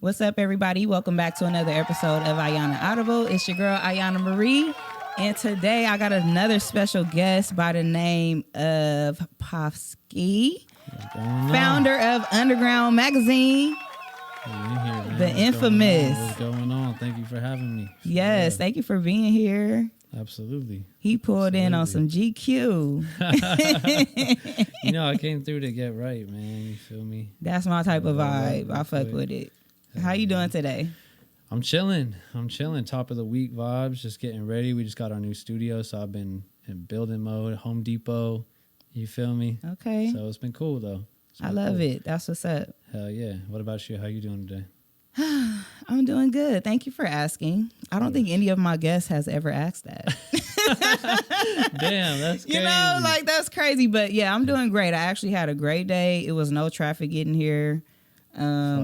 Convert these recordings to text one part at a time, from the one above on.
What's up, everybody? Welcome back to another episode of Ayana Audible. It's your girl, Ayana Marie. And today I got another special guest by the name of POFSKY, founder of Underground Magazine. Here, the infamous. What's going on? Thank you for having me. Yes, thank you for being here. Absolutely. He pulled in on some GQ. I came through to get right, man. You feel me? That's my type of vibe. I fuck with it. How you doing today? I'm chilling. Top of the week vibes. Just getting ready. We just got our new studio, so I've been in building mode. Home Depot. You feel me? Okay. So it's been cool though. I love it. That's what's up. Hell yeah. What about you? How you doing today? I'm doing good. Thank you for asking. I don't think any of my guests has ever asked that. Damn, that's crazy. That's crazy. But yeah, I'm doing great. I actually had a great day. It was no traffic getting here,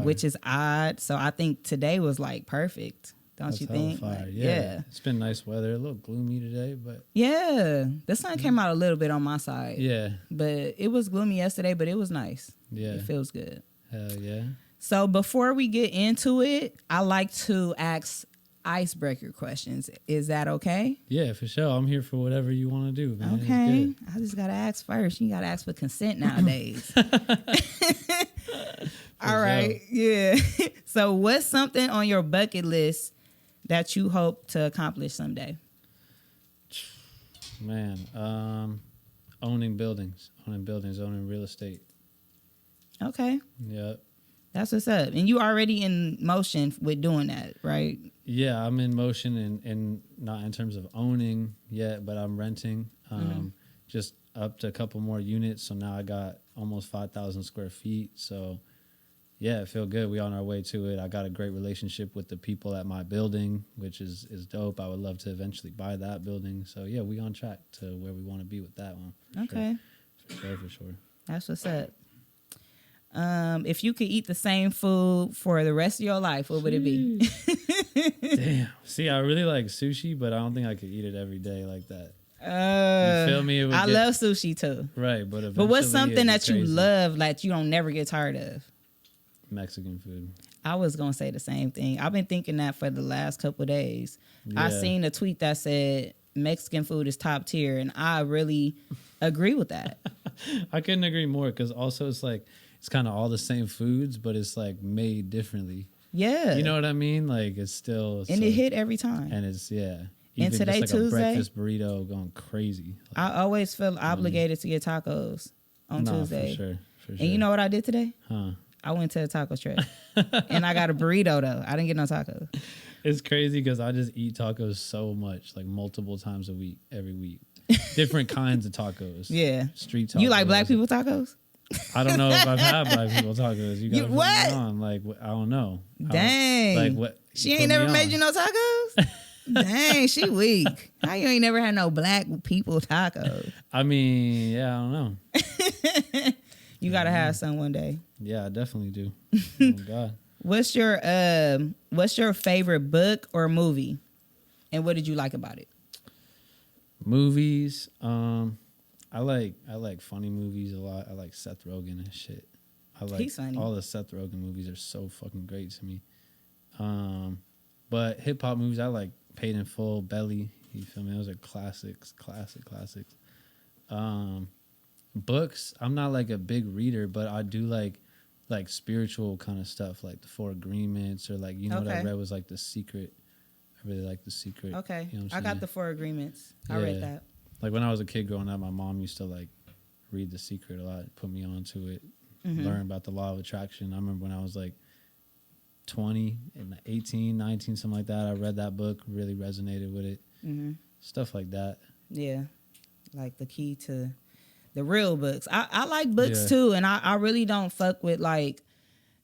which is odd. So I think today was like perfect. Don't you think? Like, yeah. It's been nice weather. A little gloomy today, but yeah, the sun came out a little bit on my side. Yeah, but it was gloomy yesterday, but it was nice. Yeah, it feels good. Hell yeah. So before we get into it, I like to ask icebreaker questions. Is that okay? Yeah, for sure. I'm here for whatever you want to do, man. Okay. I just got to ask first. You got to ask for consent nowadays. All right. Yeah. So what's something on your bucket list that you hope to accomplish someday? Man, owning buildings, owning real estate. Okay. Yep. That's what's up. And you already in motion with doing that, right? Yeah, I'm in motion and not in terms of owning yet, but I'm renting just up to a couple more units. So now I got almost 5,000 square feet. So yeah, I feel good. We on our way to it. I got a great relationship with the people at my building, which is dope. I would love to eventually buy that building. So yeah, we on track to where we want to be with that one. Okay. For sure. That's what's up. If you could eat the same food for the rest of your life, what would it be? Damn. See, I really like sushi, but I don't think I could eat it every day like that. You feel me? I love sushi too. Right, but what's something that you love, like you don't never get tired of? Mexican food. I was gonna say the same thing. I've been thinking that for the last couple of days. Yeah. I seen a tweet that said Mexican food is top tier, and I really agree with that. I couldn't agree more, because also it's like it's kind of all the same foods, but it's like made differently. Yeah. You know what I mean? Like it's still... And it hit every time. And it's, yeah. Even and today, just like Tuesday, a breakfast burrito going crazy. Like, I always feel obligated to get tacos on Tuesday. For sure. And you know what I did today? Huh? I went to a taco truck. And I got a burrito, though. I didn't get no tacos. It's crazy because I just eat tacos so much, like multiple times a week, every week. Different kinds of tacos. Yeah. Street tacos. You like black people tacos? I don't know if I've had black people tacos. You got what? On. Like, I don't know. Dang. What? She ain't never made you no tacos? Dang, she weak. How you ain't never had no black people tacos? I mean, yeah, I don't know. You gotta have some one day. Yeah, I definitely do. Oh God. What's your favorite book or movie, and what did you like about it? Movies. I like funny movies a lot. I like Seth Rogen and shit. He's funny. All the Seth Rogen movies are so fucking great to me. But hip hop movies, I like Paid in Full, Belly. You feel me? Those are classics. Books, I'm not like a big reader, but I do like spiritual kind of stuff, like the Four Agreements, or like what I read was like The Secret. I really like The Secret. Okay, you know I got the Four Agreements. I read that. Like when I was a kid growing up, my mom used to like read The Secret a lot, put me onto it, learn about the law of attraction. I remember when I was like 20 and 18, 19, something like that, I read that book, really resonated with it. Stuff like that. Yeah, like the key to the real books. I like books too, and I really don't fuck with like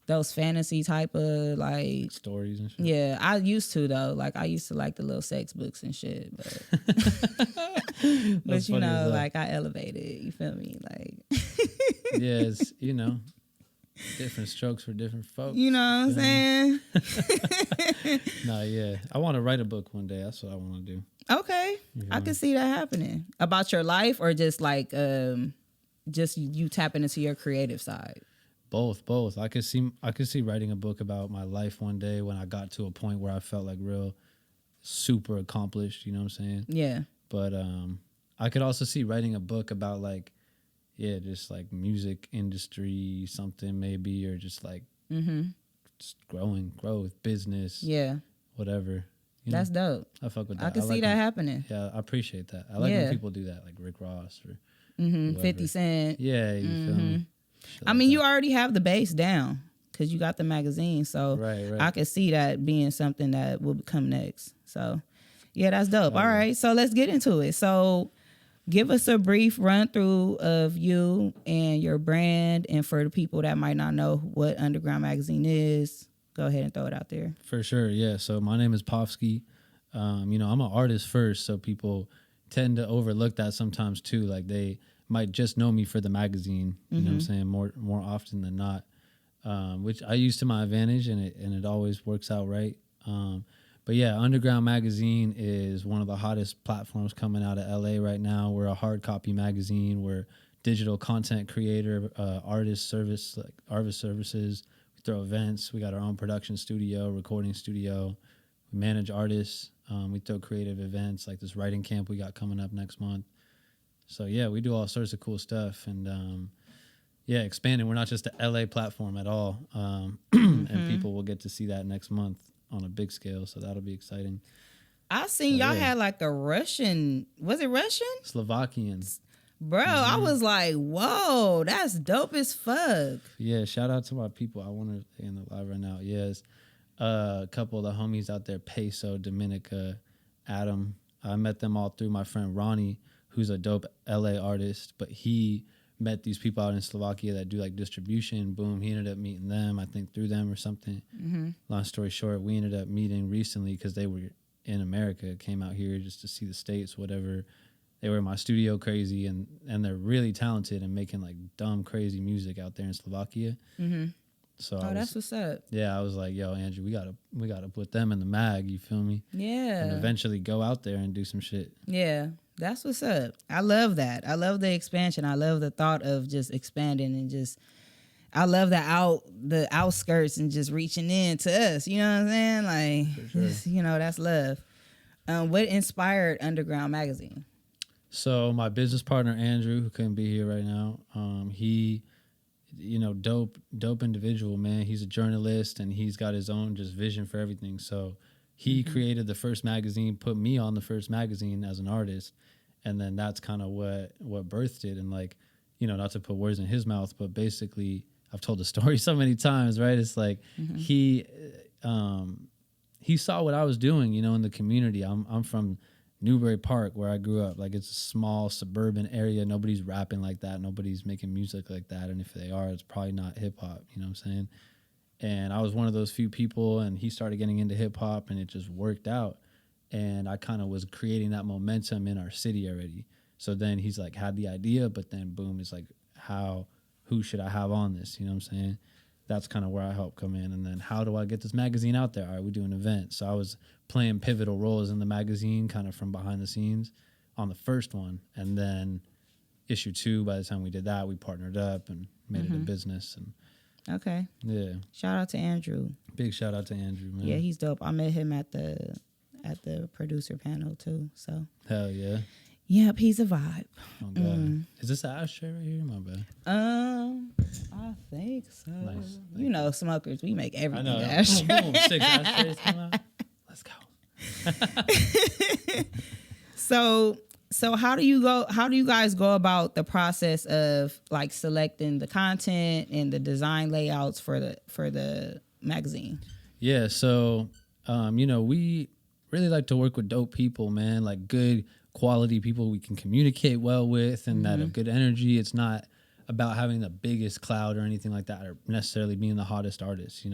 those fantasy type of like stories and shit. Yeah, I used to though. Like I used to like the little sex books and shit, but but like I elevated. You feel me? Like yeah, it's different strokes for different folks. You know what I'm saying? Nah, yeah. I want to write a book one day. That's what I want to do. Okay, I can see that happening. About your life, or just like just you tapping into your creative side. Both. I could see writing a book about my life one day when I got to a point where I felt like real super accomplished, you know what I'm saying? Yeah. But I could also see writing a book about like, yeah, just like music industry, something maybe, or just like just growth, business, Yeah. whatever. That's dope. I fuck with that. I can see like that when, happening. Yeah, I appreciate that. I like when people do that, like Rick Ross or 50 Cent. Yeah, you feel me? Shit I like mean, that. you already have the base down because you got the magazine. So Right. I could see that being something that will come next. So, yeah, that's dope. All right. So let's get into it. So give us a brief run through of you and your brand. And for the people that might not know what Underground Magazine is, go ahead and throw it out there. For sure, yeah. So my name is POFSKY. I'm an artist first, so people tend to overlook that sometimes too. Like they might just know me for the magazine, you know what I'm saying, more often than not, which I use to my advantage, and it always works out right. But yeah, Underground Magazine is one of the hottest platforms coming out of LA right now. We're a hard copy magazine. We're digital content creator, artist services. We throw events. We got our own production studio, recording studio. We manage artists. We throw creative events like this writing camp we got coming up next month. So yeah, we do all sorts of cool stuff, and expanding. We're not just a LA platform at all, and people will get to see that next month on a big scale. So that'll be exciting. I seen y'all had like a Russian. Was it Russian? Slovakian. Bro, I was like, whoa, that's dope as fuck. Yeah, shout out to my people. I want to stay in the live right now. Yes, a couple of the homies out there, Peso, Dominica, Adam. I met them all through my friend Ronnie, who's a dope LA artist, but he met these people out in Slovakia that do like distribution. Boom, he ended up meeting them, I think through them or something. Long story short, we ended up meeting recently because they were in America, came out here just to see the States, whatever. They were in my studio crazy, and they're really talented and making like dumb, crazy music out there in Slovakia. So that's what's up. Yeah, I was like, yo, Andrew, we gotta put them in the mag, you feel me? Yeah. And eventually go out there and do some shit. Yeah, that's what's up. I love that. I love the expansion. I love the thought of just expanding and just, I love the outskirts and just reaching in to us. You know what I'm saying? Like, sure. That's love. What inspired Underground Magazine? So my business partner, Andrew, who couldn't be here right now, he, dope individual, man. He's a journalist and he's got his own just vision for everything. So he created the first magazine, put me on the first magazine as an artist. And then that's kind of what birthed it. And like, not to put words in his mouth, but basically I've told the story so many times, right? It's like he saw what I was doing, in the community. I'm from Newbury Park, where I grew up. Like, it's a small suburban area. Nobody's rapping like that. Nobody's making music like that. And if they are, it's probably not hip hop. You know what I'm saying? And I was one of those few people, and he started getting into hip hop, and it just worked out. And I kind of was creating that momentum in our city already. So then he's like had the idea, but then boom, it's like, who should I have on this? You know what I'm saying? That's kind of where I help come in. And then how do I get this magazine out there? All right, we do an event. So I was playing pivotal roles in the magazine, kind of from behind the scenes on the first one. And then issue 2, by the time we did that, we partnered up and made it a business. And okay. Yeah. Shout out to Andrew. Big shout out to Andrew, man. Yeah, he's dope. I met him at the producer panel too. So hell yeah. Yep, he's a vibe. Oh god. Is this an ashtray right here? My bad. I think so. Nice. Smokers, we make everything I know. ashtray. Boom, 6 ashtrays come out. Let's go. So how do you guys go about the process of like selecting the content and the design layouts for the magazine? Yeah, so we really like to work with dope people, man, like good quality people we can communicate well with and that have good energy. It's not about having the biggest cloud or anything like that, or necessarily being the hottest artist,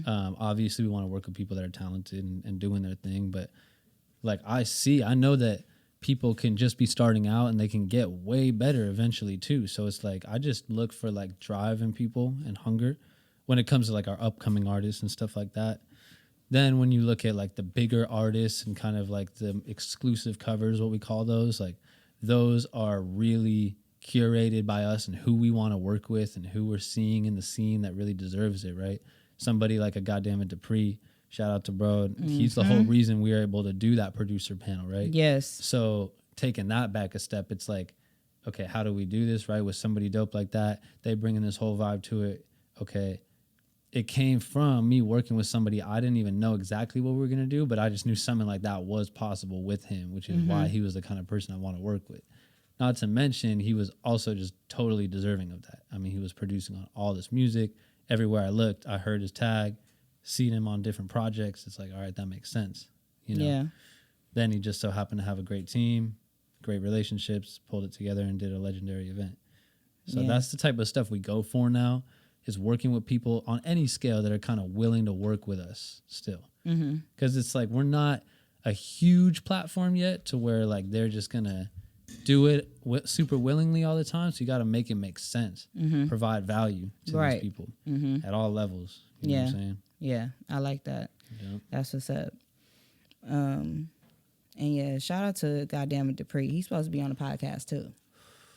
obviously we want to work with people that are talented and doing their thing, but like I know that people can just be starting out and they can get way better eventually too. So it's like I just look for like drive in people and hunger when it comes to like our upcoming artists and stuff like that. Then when you look at like the bigger artists and kind of like the exclusive covers, what we call those, like those are really curated by us and who we want to work with and who we're seeing in the scene that really deserves it, right? Somebody like a goddamn Dupree, shout out to bro. He's the whole reason we are able to do that producer panel, right? Yes. So taking that back a step, it's like, okay, how do we do this, right? With somebody dope like that, they bring in this whole vibe to it. Okay, it came from me working with somebody I didn't even know exactly what we were going to do, but I just knew something like that was possible with him, which is why he was the kind of person I want to work with. Not to mention, he was also just totally deserving of that. I mean, he was producing on all this music. Everywhere I looked, I heard his tag, seen him on different projects. It's like, all right, that makes sense. You know? Yeah. Then he just so happened to have a great team, great relationships, pulled it together and did a legendary event. So that's the type of stuff we go for now, is working with people on any scale that are kind of willing to work with us still. Because it's like, we're not a huge platform yet to where like they're just going to do it super willingly all the time. So you got to make it make sense, provide value to these people at all levels. You know what I'm saying? Yeah, I like that. Yep. That's what's up. And yeah, shout out to goddamn Dupree. He's supposed to be on the podcast too.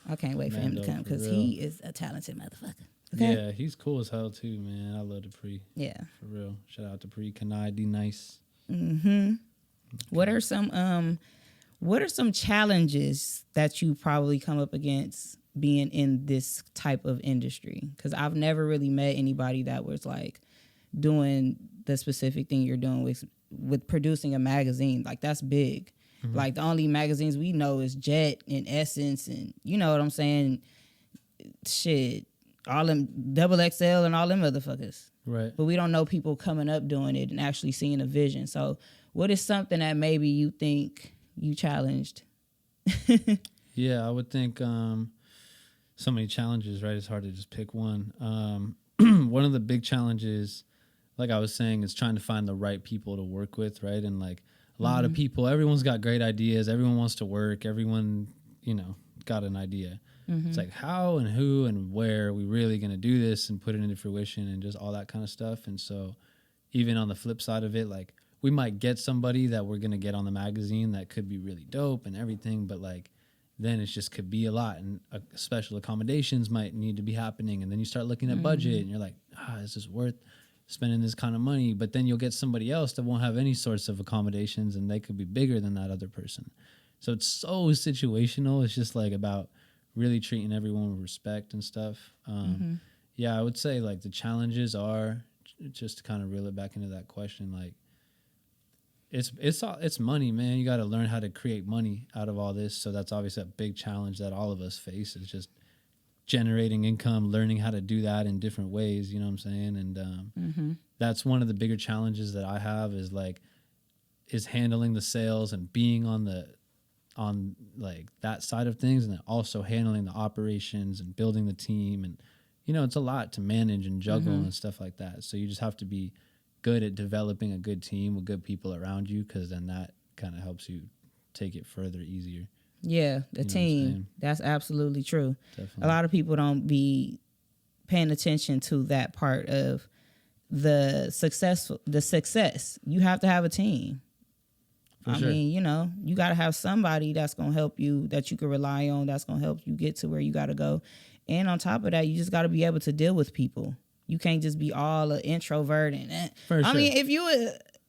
I can't wait for him to come because he is a talented motherfucker. Okay? Yeah, he's cool as hell too, man. I love Dupree. Yeah. For real. Shout out Dupree. Kanai, D nice. Okay. What are some challenges that you probably come up against being in this type of industry? Because I've never really met anybody that was like doing the specific thing you're doing with producing a magazine. Like, that's big. Like, the only magazines we know is Jet and Essence, and you know what I'm saying? Shit, all them XXL and all them motherfuckers. Right. But we don't know people coming up doing it and actually seeing a vision. So what is something that maybe you think you challenged? Yeah, I would think so many challenges, right? It's hard to just pick one. One of the big challenges, like I was saying, is trying to find the right people to work with, right? And like a lot of people, everyone's got great ideas. Everyone wants to work. Everyone, got an idea. It's like how and who and where are we really going to do this and put it into fruition and just all that kind of stuff. And so even on the flip side of it, like we might get somebody that we're going to get on the magazine that could be really dope and everything, but like then it just could be a lot, and special accommodations might need to be happening. And then you start looking at budget and you're like, is this worth spending this kind of money? But then you'll get somebody else that won't have any sorts of accommodations and they could be bigger than that other person. So it's so situational. It's just like about really treating everyone with respect and stuff. Yeah, I would say like the challenges are, just to kind of reel it back into that question, like it's money, man. You got to learn how to create money out of all this. So that's obviously a big challenge that all of us face, is just generating income, learning how to do that in different ways. You know what I'm saying? And that's one of the bigger challenges that I have is handling the sales and being on like that side of things, and then also handling the operations and building the team. And it's a lot to manage and juggle and stuff like that. So you just have to be good at developing a good team with good people around you, because then that kind of helps you take it further easier. Yeah, the team. That's absolutely true. Definitely. A lot of people don't be paying attention to that part of the success. You have to have a team. I mean, you got to have somebody that's going to help you, that you can rely on, that's going to help you get to where you got to go. And on top of that, you just got to be able to deal with people. You can't just be all an introvert. I mean, if you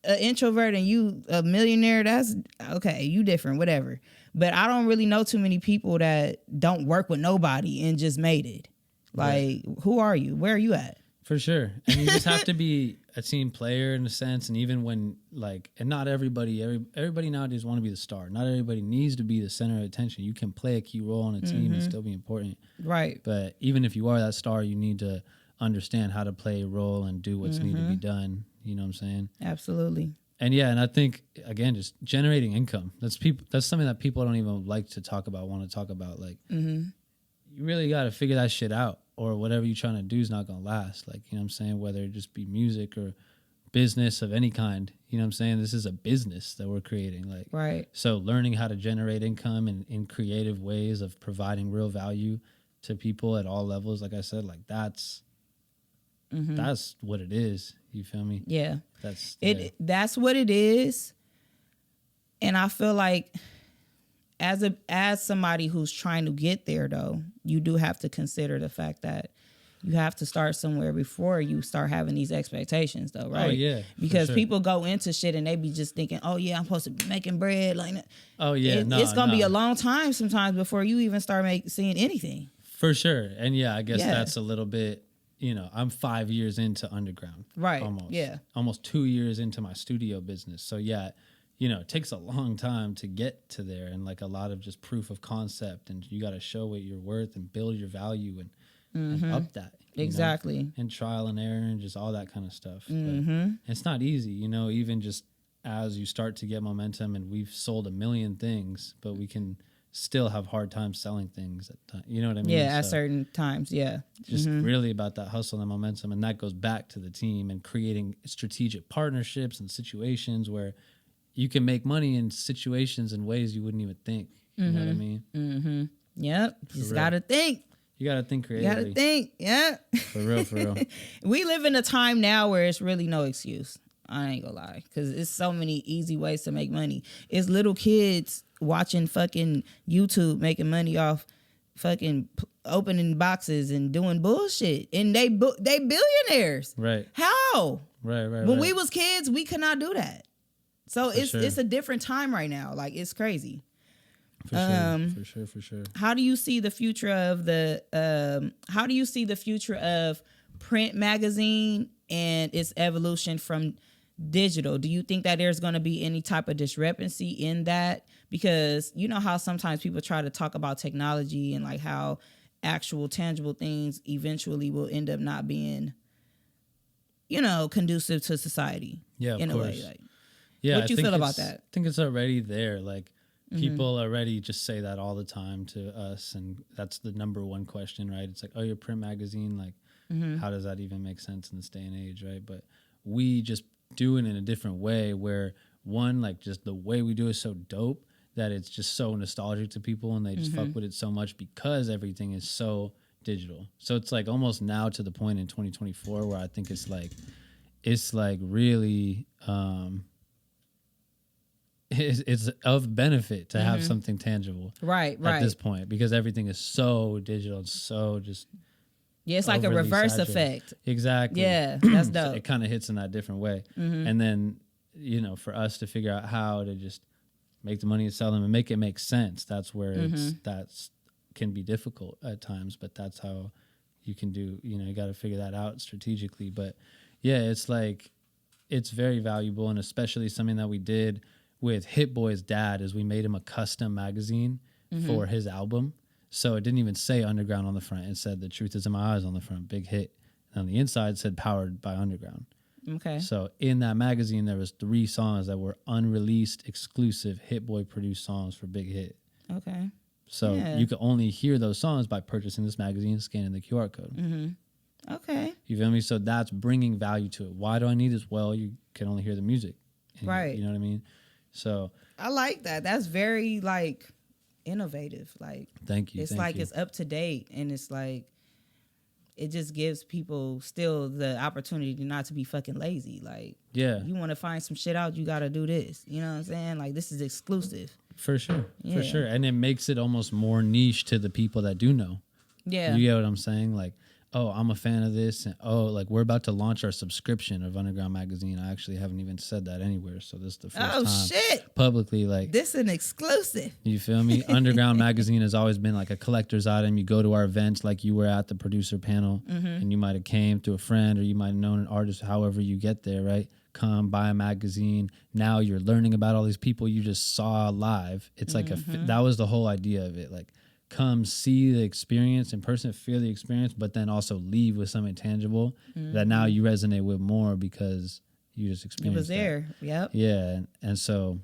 an introvert and you a millionaire, that's okay. You different, whatever. But I don't really know too many people that don't work with nobody and just made it. Like, who are you? Where are you at? For sure. And you just have to be a team player in a sense. And even when and not everybody nowadays want to be the star. Not everybody needs to be the center of attention. You can play a key role on a team and still be important. Right. But even if you are that star, you need to understand how to play a role and do what's need to be done. You know what I'm saying? Absolutely. And yeah, and I think again, just generating income. That's something that people don't even like to talk about, want to talk about. Like, you really got to figure that shit out, or whatever you're trying to do is not gonna last. Like, you know what I'm saying? Whether it just be music or business of any kind, you know what I'm saying? This is a business that we're creating. Like, right. So learning how to generate income in creative ways of providing real value to people at all levels, like I said, like that's what it is. You feel me? Yeah. That's what it is. And I feel like as somebody who's trying to get there, though, you do have to consider the fact that you have to start somewhere before you start having these expectations, though, right? Oh, yeah. Because sure. people go into shit and they be just thinking, oh, yeah, I'm supposed to be making bread. Like, oh, yeah. It's going to be a long time sometimes before you even start seeing anything. For sure. And yeah, I guess that's a little bit, I'm 5 years into underground. Right. Almost. Yeah. Almost 2 years into my studio business. So yeah, it takes a long time to get to there, and like a lot of just proof of concept, and you got to show what you're worth and build your value and up that. Exactly. And trial and error and just all that kind of stuff. But it's not easy, even just as you start to get momentum, and we've sold 1 million things, but we can still have hard time selling things at times. You know what I mean? Yeah, at certain times, yeah. Just really about that hustle and momentum, and that goes back to the team and creating strategic partnerships and situations where you can make money in situations in ways you wouldn't even think. You know what I mean? Mm-hmm. Yep. You just got to think. You got to think creatively. You got to think, yeah. For real. We live in a time now where it's really no excuse. I ain't gonna lie, because it's so many easy ways to make money. It's little kids watching fucking YouTube making money off fucking opening boxes and doing bullshit, and they billionaires. Right. How? Right. When we was kids, we could not do that. So For it's a different time right now. Like, it's crazy. For sure. How do you see the future of print magazine and its evolution from digital? Do you think that there's going to be any type of discrepancy in that? Because you know how sometimes people try to talk about technology and like how actual tangible things eventually will end up not being, conducive to society. Yeah, in of course. a way. Like, yeah, what you feel about that? I think it's already there. Like, people already just say that all the time to us, and that's the number one question, right? It's like, oh, your print magazine, like, how does that even make sense in this day and age, right? But we just do it in a different way where, one, like, just the way we do it is so dope that it's just so nostalgic to people, and they just fuck with it so much because everything is so digital. So it's like almost now to the point in 2024 where I think it's like really it's of benefit to have something tangible right at this point, because everything is so digital and so just it's like a reverse saturated. effect. Exactly. Yeah, that's dope. So it kind of hits in that different way. And then for us to figure out how to just make the money and sell them and make it make sense, that's where that's can be difficult at times, but that's how you can do, you got to figure that out strategically. But yeah, it's like, it's very valuable, and especially something that we did with Hit Boy's dad is we made him a custom magazine for his album. So it didn't even say Underground on the front. It said The Truth Is in My Eyes on the front, big hit. And on the inside it said Powered by Underground. Okay. So in that magazine, there was 3 songs that were unreleased, exclusive Hit Boy produced songs for Big Hit. Okay. So you could only hear those songs by purchasing this magazine, scanning the QR code. Okay. You feel me? So that's bringing value to it. Why do I need this? Well, you can only hear the music. Right. You know what I mean? So I like that. That's very like innovative. Like, thank you. It's it's up to date, and it's like it just gives people still the opportunity not to be fucking lazy. Like, you want to find some shit out, you got to do this. You know what I'm saying? Like, this is exclusive. For sure. For sure. And it makes it almost more niche to the people that do know. Yeah. You get what I'm saying? Like, oh, I'm a fan of this. And like, we're about to launch our subscription of Underground Magazine. I actually haven't even said that anywhere. So this is the first time shit. Publicly. Like, this is an exclusive. You feel me? Underground Magazine has always been like a collector's item. You go to our events, like you were at the producer panel, and you might have came through a friend, or you might have known an artist, however you get there, right? Come buy a magazine. Now you're learning about all these people you just saw live. It's like that was the whole idea of it. Like, come see the experience in person, feel the experience, but then also leave with something tangible that now you resonate with more because you just experienced it. Was there. Yep. Yeah. And so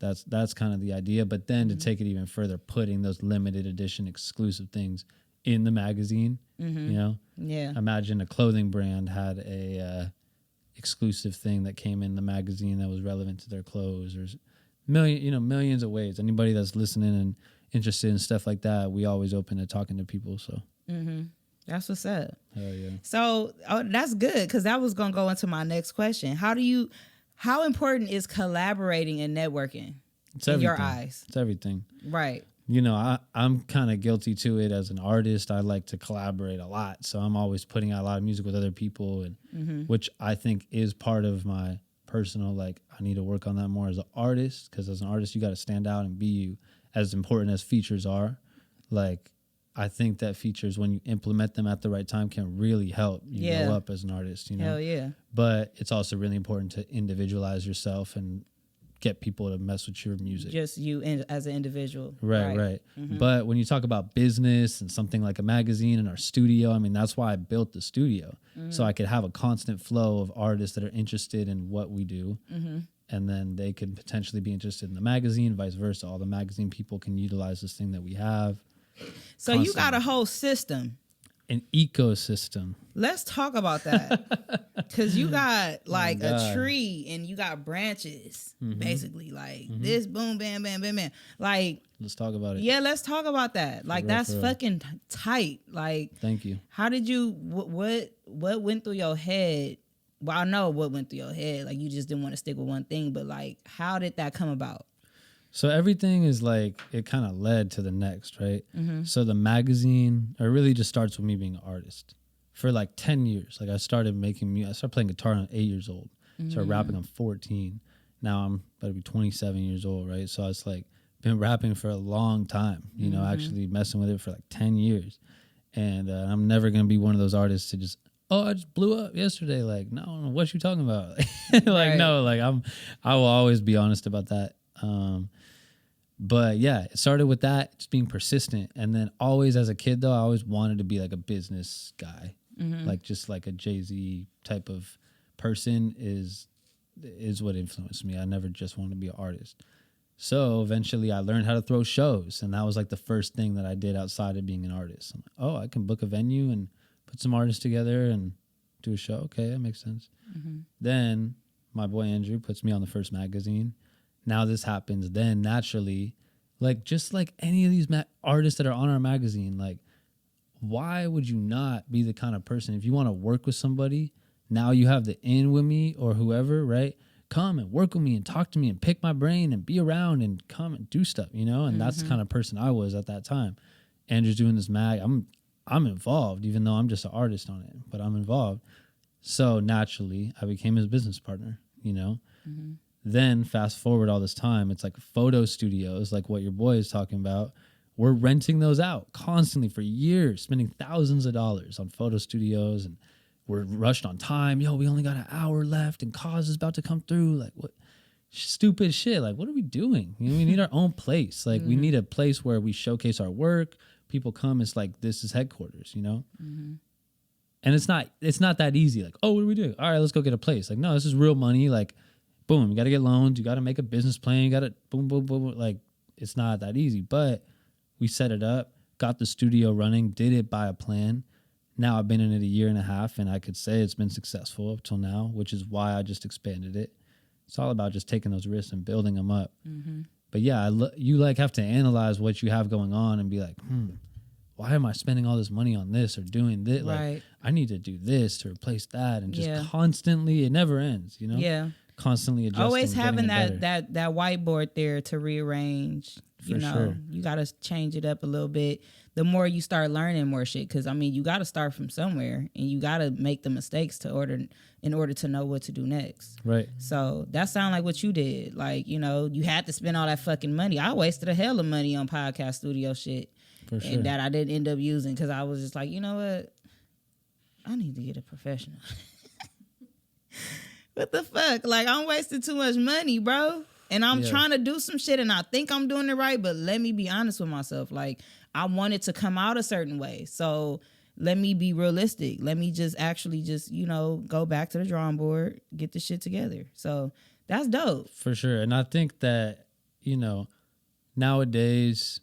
that's kind of the idea. But then to take it even further, putting those limited edition exclusive things in the magazine, Yeah. Imagine a clothing brand had a exclusive thing that came in the magazine that was relevant to their clothes, or millions of ways. Anybody that's listening and interested in stuff like that, we always open to talking to people. So that's what's up. Hell yeah. So that's good, because that was gonna go into my next question. How important is collaborating and networking? It's in everything. your eyes. It's everything. Right. You know, I'm kind of guilty to it as an artist. I like to collaborate a lot. So I'm always putting out a lot of music with other people, and which I think is part of my personal, like, I need to work on that more as an artist, because as an artist, you got to stand out and be you. As important as features are, like, I think that features, when you implement them at the right time, can really help you go up as an artist, you know? Hell yeah. But it's also really important to individualize yourself and get people to mess with your music. Just you as an individual. Right. But when you talk about business and something like a magazine and our studio, I mean, that's why I built the studio. So I could have a constant flow of artists that are interested in what we do. And then they could potentially be interested in the magazine, vice versa. All the magazine people can utilize this thing that we have. So you got a whole system. An ecosystem. Let's talk about that. Because you got like a tree and you got branches, basically. Like this, boom, bam, bam, bam, bam. Like, let's talk about it. Yeah, let's talk about that. Like, that's fucking tight. Like, thank you. How did you, what went through your head? Well, I know what went through your head. Like, you just didn't want to stick with one thing, but like, how did that come about? So everything is like, it kind of led to the next, right? So the magazine, it really just starts with me being an artist. For like 10 years, like I started making music. I started playing guitar when I was 8 years old. Started rapping, I'm 14. Now I'm about to be 27 years old, right? So it's like, been rapping for a long time, you know, actually messing with it for like 10 years. And I'm never going to be one of those artists to just, I just blew up yesterday. Like, no, what you talking about? Like, no, like I will always be honest about that. But yeah, it started with that, just being persistent. And then always as a kid, though, I always wanted to be like a business guy, like just like a Jay-Z type of person is what influenced me. I never just wanted to be an artist. So eventually I learned how to throw shows. And that was like the first thing that I did outside of being an artist. I'm like, I can book a venue and put some artists together and do a show. Okay, that makes sense. Then my boy Andrew puts me on the first magazine. Now this happens, then naturally, like just like any of these artists that are on our magazine, like why would you not be the kind of person, if you want to work with somebody, now you have the in with me or whoever, right? Come and work with me and talk to me and pick my brain and be around and come and do stuff, you know? And that's the kind of person I was at that time. Andrew's doing this mag, I'm involved, even though I'm just an artist on it, but I'm involved. So naturally, I became his business partner, you know? Then fast forward all this time, it's like photo studios, like what your boy is talking about. We're renting those out constantly for years, spending thousands of dollars on photo studios, and we're rushed on time. Yo, we only got an hour left and cause is about to come through. Like, what stupid shit. Like, what are we doing? You know, we need our own place. Like, we need a place where we showcase our work. People come, it's like, this is headquarters, you know? And it's not that easy. Like, what are we doing? All right, let's go get a place. Like, no, this is real money. Like, boom, you got to get loans. You got to make a business plan. You got to boom, boom, boom. Like, it's not that easy. But we set it up, got the studio running, did it by a plan. Now I've been in it a year and a half, and I could say it's been successful up till now, which is why I just expanded it. It's all about just taking those risks and building them up. But yeah, you like have to analyze what you have going on and be like, why am I spending all this money on this or doing this? Right. Like, I need to do this to replace that, and just constantly, it never ends, you know? Yeah. Constantly adjusting. Always having that whiteboard there to rearrange. You know, sure. You got to change it up a little bit. The more you start learning more shit, because I mean, you got to start from somewhere, and you got to make the mistakes in order to know what to do next. Right. So that sounds like what you did. Like, you know, you had to spend all that fucking money. I wasted a hell of money on podcast studio shit, For sure. and that I didn't end up using because I was just like, you know what, I need to get a professional. What the fuck? Like, I'm wasting too much money, bro. And I'm trying to do some shit, and I think I'm doing it right, but let me be honest with myself. Like, I want it to come out a certain way. So let me be realistic. Let me just actually you know, go back to the drawing board, get the shit together. So that's dope. For sure. And I think that, you know, nowadays,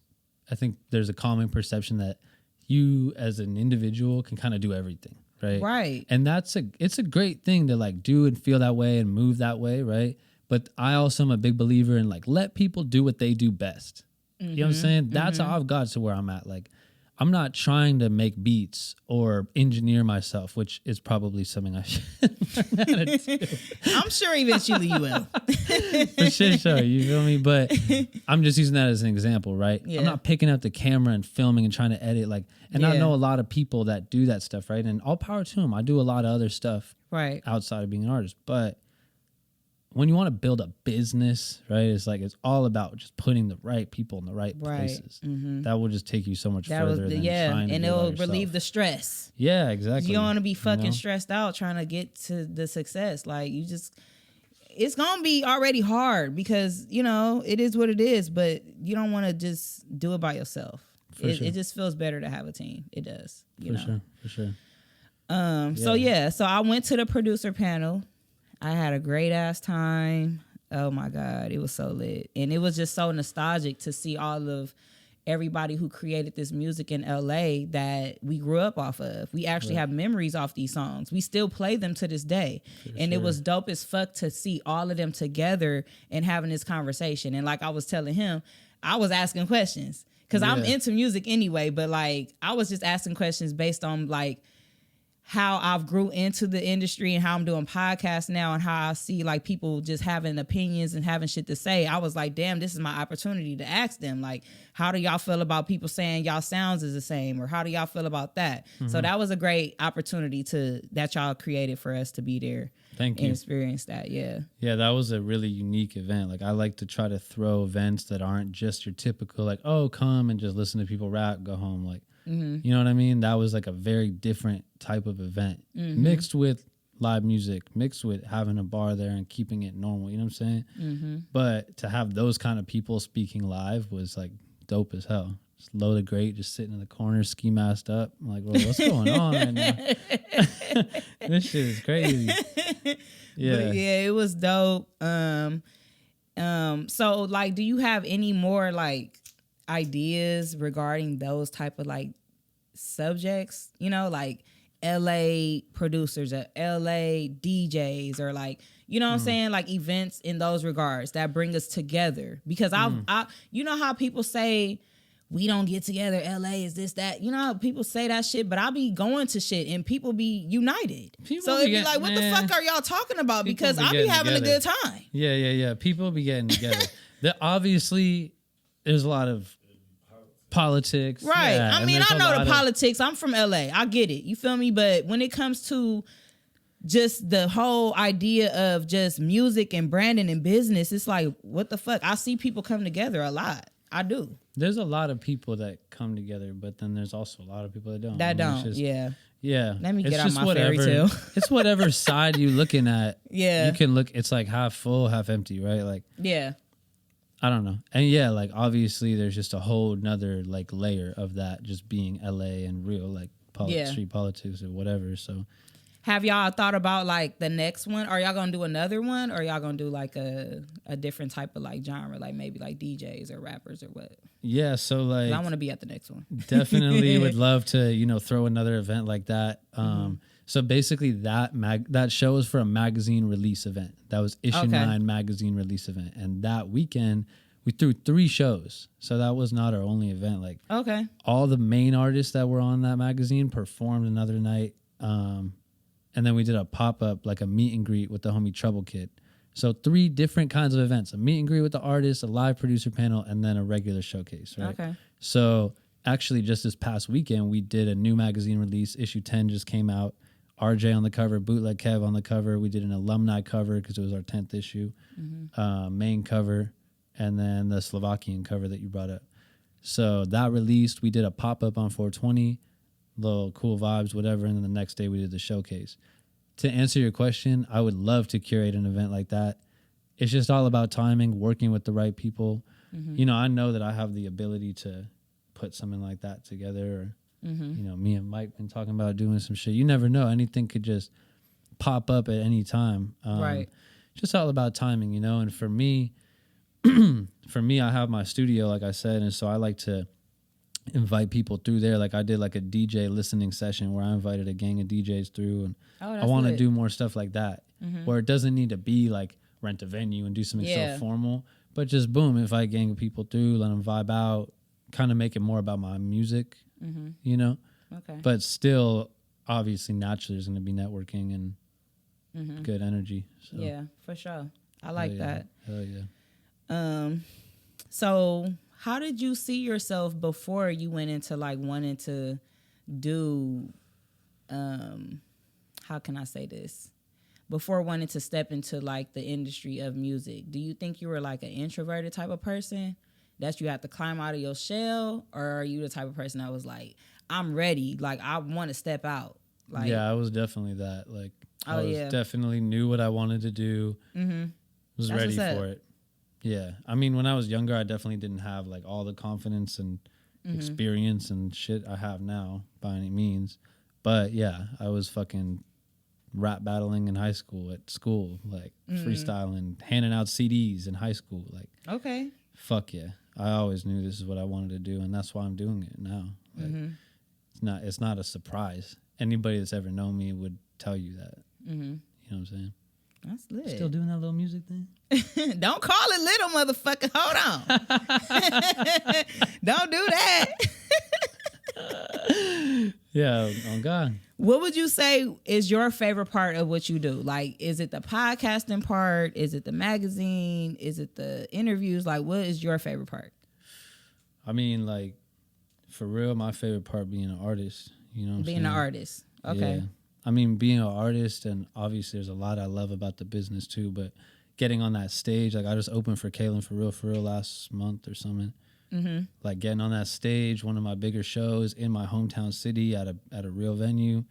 I think there's a common perception that you as an individual can kind of do everything. Right. And it's a great thing to like do and feel that way and move that way. Right. But I also am a big believer in like, let people do what they do best. You know what I'm saying? That's how I've got to where I'm at. Like, I'm not trying to make beats or engineer myself, which is probably something I should learn how to do. I'm sure eventually you will. For sure, you feel me? But I'm just using that as an example, right? Yeah. I'm not picking up the camera and filming and trying to edit, like, and I Yeah. know a lot of people that do that stuff, right? And all power to them. I do a lot of other stuff Right. outside of being an artist, but when you want to build a business, right, it's like it's all about just putting the right people in the right places. That will just take you so much further than trying to and do it all it'll yourself. relieve the stress. Yeah, exactly. You don't want to be fucking know? stressed out trying to get to the success. Like it's gonna be already hard because it is what it is. But you don't want to just do it by yourself. It just feels better to have a team. It does. For sure. So I went to the producer panel. I had a great ass time. Oh my God, it was so lit. And it was just so nostalgic to see all of everybody who created this music in LA that we grew up off of. We actually have memories off these songs. We still play them to this day. It was dope as fuck to see all of them together and having this conversation. And like I was telling him, I was asking questions because I'm into music anyway, but like I was just asking questions based on like how I've grew into the industry and how I'm doing podcasts now and how I see like people just having opinions and having shit to say. I was like, damn, this is my opportunity to ask them, like, how do y'all feel about people saying y'all sounds is the same, or how do y'all feel about that? So that was a great opportunity that y'all created for us to be there. Thank you. And experience that. Yeah, that was a really unique event. Like I like to try to throw events that aren't just your typical like, oh, come and just listen to people rap, go home. Like, you know what I mean? That was like a very different type of event, mixed with live music, mixed with having a bar there and keeping it normal. You know what I'm saying? But to have those kind of people speaking live was like dope as hell. Just low to great, just sitting in the corner, ski masked up. I'm like, well, what's going on right now? This shit is crazy. Yeah. But yeah, it was dope. So like, do you have any more like ideas regarding those type of like subjects, like LA producers or LA DJs or like, what I'm saying, like events in those regards that bring us together? Because I you know how people say we don't get together, LA is this, that, how people say that shit, but I be going to shit and people be united. So it'd be like, what the fuck are y'all talking about? Because I be having a good time. Yeah. People be getting together. Obviously, there's a lot of politics. Right. Yeah, I mean, I know the politics. I'm from LA. I get it. You feel me? But when it comes to just the whole idea of just music and branding and business, it's like, what the fuck? I see people come together a lot. I do. There's a lot of people that come together, but then there's also a lot of people that don't. Yeah. Let me get on my fairy tale. It's whatever side you looking at. Yeah. You can look, it's like half full, half empty, right? Like, yeah. I don't know. And yeah, like obviously there's just a whole nother like layer of that just being LA and real like street politics or whatever. So have y'all thought about like the next one? Are y'all gonna do another one, or y'all gonna do like a different type of like genre, like maybe like DJs or rappers or what? Yeah, so like I want to be at the next one. Definitely would love to, throw another event like that. So basically that show was for a magazine release event. That was issue 9 magazine release event. And that weekend we threw 3 shows. So that was not our only event. Like all the main artists that were on that magazine performed another night. And then we did a pop-up, like a meet and greet with the homie Trouble Kid. So 3 different kinds of events: a meet and greet with the artist, a live producer panel, and then a regular showcase, right? Okay. So actually just this past weekend, we did a new magazine release. Issue 10 just came out. RJ on the cover, Bootleg Kev on the cover. We did an alumni cover because it was our 10th issue, main cover, and then the Slovakian cover that you brought up. So that released. We did a pop-up on 420, little cool vibes, whatever, and then the next day we did the showcase. To answer your question, I would love to curate an event like that. It's just all about timing, working with the right people. I know that I have the ability to put something like that together. Or, me and Mike been talking about doing some shit. You never know. Anything could just pop up at any time. Right. Just all about timing, And for me, I have my studio, like I said, and so I like to invite people through there. Like I did like a DJ listening session where I invited a gang of DJs through, and I want to do more stuff like that, where it doesn't need to be like rent a venue and do something so formal, but just boom, invite a gang of people through, let them vibe out, kind of make it more about my music, you know? Okay. But still, obviously, naturally, there's going to be networking and good energy. So. Yeah, for sure. I like that. Hell yeah. So how did you see yourself before you went into like wanting to do, how can I say this? Before wanting to step into like the industry of music, do you think you were like an introverted type of person that you have to climb out of your shell, or are you the type of person that was like, I'm ready, like I want to step out? Like, yeah, I was definitely that. Like, I was definitely knew what I wanted to do. Was That's ready for it. Yeah, I mean, when I was younger, I definitely didn't have like all the confidence and experience and shit I have now by any means. But yeah, I was fucking rap battling in high school, at school, like freestyling, handing out CDs in high school. Like, okay, fuck yeah, I always knew this is what I wanted to do, and that's why I'm doing it now. Like, it's not a surprise. Anybody that's ever known me would tell you that. You know what I'm saying? That's lit. Still doing that little music thing? Don't call it little, motherfucker. Hold on. Don't do that. Yeah, on God. What would you say is your favorite part of what you do? Like, is it the podcasting part? Is it the magazine? Is it the interviews? Like, what is your favorite part? I mean, like, for real, my favorite part being an artist. You know what I'm saying? Being an artist. Okay. Yeah. I mean, being an artist, and obviously there's a lot I love about the business too, but getting on that stage, like I just opened for Kaylin for real last month or something. Like getting on that stage, one of my bigger shows in my hometown city at a real venue,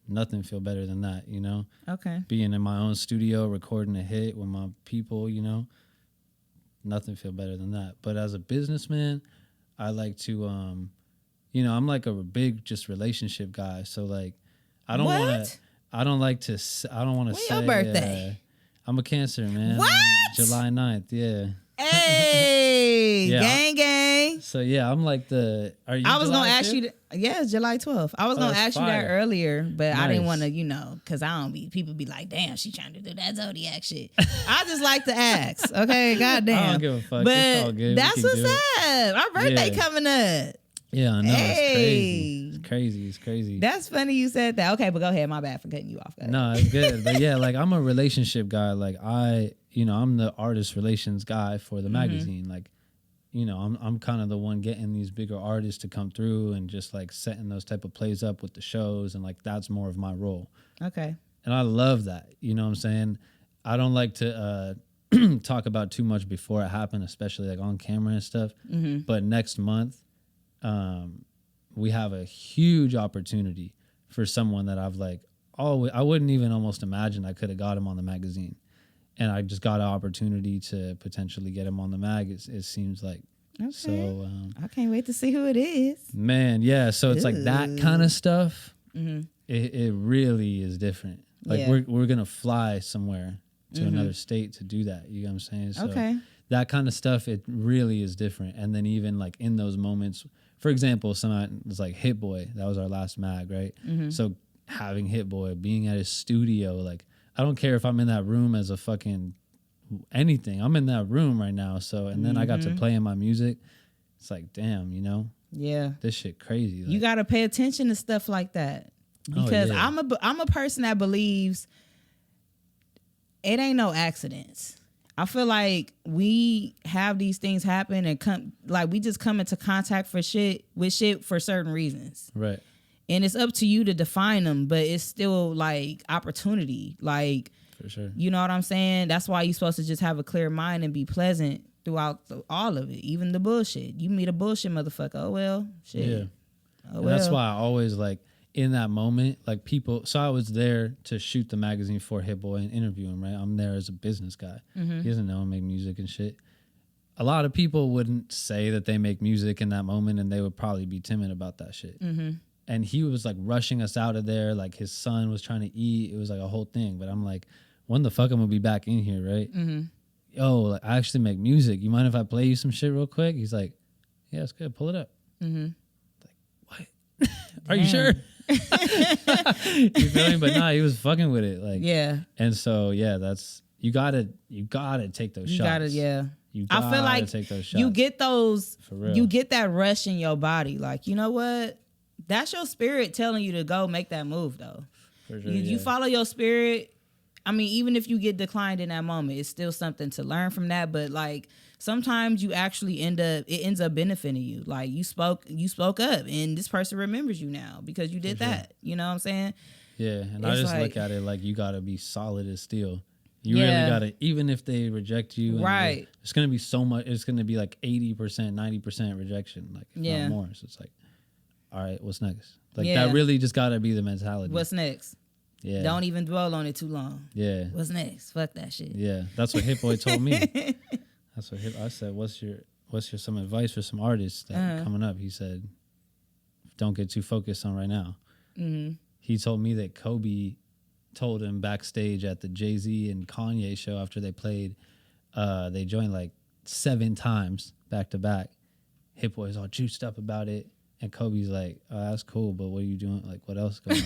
nothing feel better than that, you know? Okay. Being in my own studio, recording a hit with my people, you know? Nothing feel better than that. But as a businessman, I like to, you know, I'm like a big just relationship guy. So like, I don't want to, I don't like to, I don't want to say. When your birthday? I'm a Cancer, man. What? July 9th, yeah. Hey, Yeah. gang. So yeah, I'm like the, are you I was July going to ask 5th? you, yeah, July 12th. I was going to that's ask you that fire. earlier, but I didn't Nice. want to, you know, because I don't be, people be like, damn, she trying to do that Zodiac shit. I just like to ask, okay? Goddamn. I don't give a fuck. But It's all good. We that's can what's do it. up. Our birthday Yeah. coming up. Yeah, I know. Hey. It's crazy. It's crazy. It's crazy. That's funny you said that. Okay, but go ahead. My bad for cutting you off. Go ahead. No, it's good. But yeah, like I'm a relationship guy. Like I'm the artist relations guy for the magazine. Like, you know, I'm kind of the one getting these bigger artists to come through and just like setting those type of plays up with the shows. And like, that's more of my role. Okay. And I love that. You know what I'm saying? I don't like to talk about too much before it happened, especially like on camera and stuff. But next month, we have a huge opportunity for someone that I've like always, I wouldn't even almost imagine I could have got him on the magazine. And I just got an opportunity to potentially get him on the mag, it seems like. Okay. So, I can't wait to see who it is. man, yeah. So it's like that kind of stuff. Mm-hmm. It really is different. Like Yeah. we're going to fly somewhere to another state to do that. You know what I'm saying? So Okay. that kind of stuff, it really is different. And then even like in those moments, for example, someone was like Hit Boy, that was our last mag, right? So having Hit Boy, being at his studio, like I don't care if I'm in that room as a fucking anything. I'm in that room right now. So, and then I got to play in my music. It's like, damn, you know, Yeah. this shit crazy. Like, You got to pay attention to stuff like that because yeah. I'm a person that believes it ain't no accidents. I feel like we have these things happen and we just come into contact with shit for certain reasons. right. And it's up to you to define them, but it's still like opportunity. Like, For sure. you know what I'm saying? That's why you're supposed to just have a clear mind and be pleasant throughout all of it, even the bullshit. You meet a bullshit motherfucker, oh well, shit. Yeah. Oh And well. that's why I always like in that moment, like people. So I was there to shoot the magazine for Hit Boy and interview him. Right, I'm there as a business guy. He doesn't know I make music and shit. A lot of people wouldn't say that they make music in that moment, and they would probably be timid about that shit. And he was like rushing us out of there, like his son was trying to eat. It was like a whole thing. But I'm like, when the fuck I'm gonna be back in here, right? Yo, like I actually make music. You mind if I play you some shit real quick? He's like, yeah, it's good. Pull it up. Like, what? Are you sure? You feel me? But nah, he was fucking with it. Like, yeah. And so yeah, that's you gotta take those You shots. gotta, yeah. You I feel like take those shots. you get those, For real. you get that rush in your body. Like, you know what? That's your spirit telling you to go make that move, though. For sure, You follow your spirit. I mean, even if you get declined in that moment, it's still something to learn from that. But like, sometimes you actually it ends up benefiting you. Like you spoke up, and this person remembers you now because you did that. You know what I'm saying? Yeah, and I just look at it like you gotta be solid as steel. You Yeah. really gotta, even if they reject you, and Right. it's gonna be so much. It's gonna be like 80%, 90% rejection, like if not more. So it's like, all right, what's next? Like that really just gotta be the mentality. What's next? Yeah. Don't even dwell on it too long. Yeah. What's next? Fuck that shit. Yeah, that's what Hit Boy told me. That's what I said. What's your some advice for some artists that are coming up? He said, don't get too focused on right now. Mm-hmm. He told me that Kobe told him backstage at the Jay-Z and Kanye show after they played, they joined like 7 times back to back. Hit Boy's all juiced up about it, and Kobe's like, "Oh, that's cool, but what are you doing? Like, what else going on?"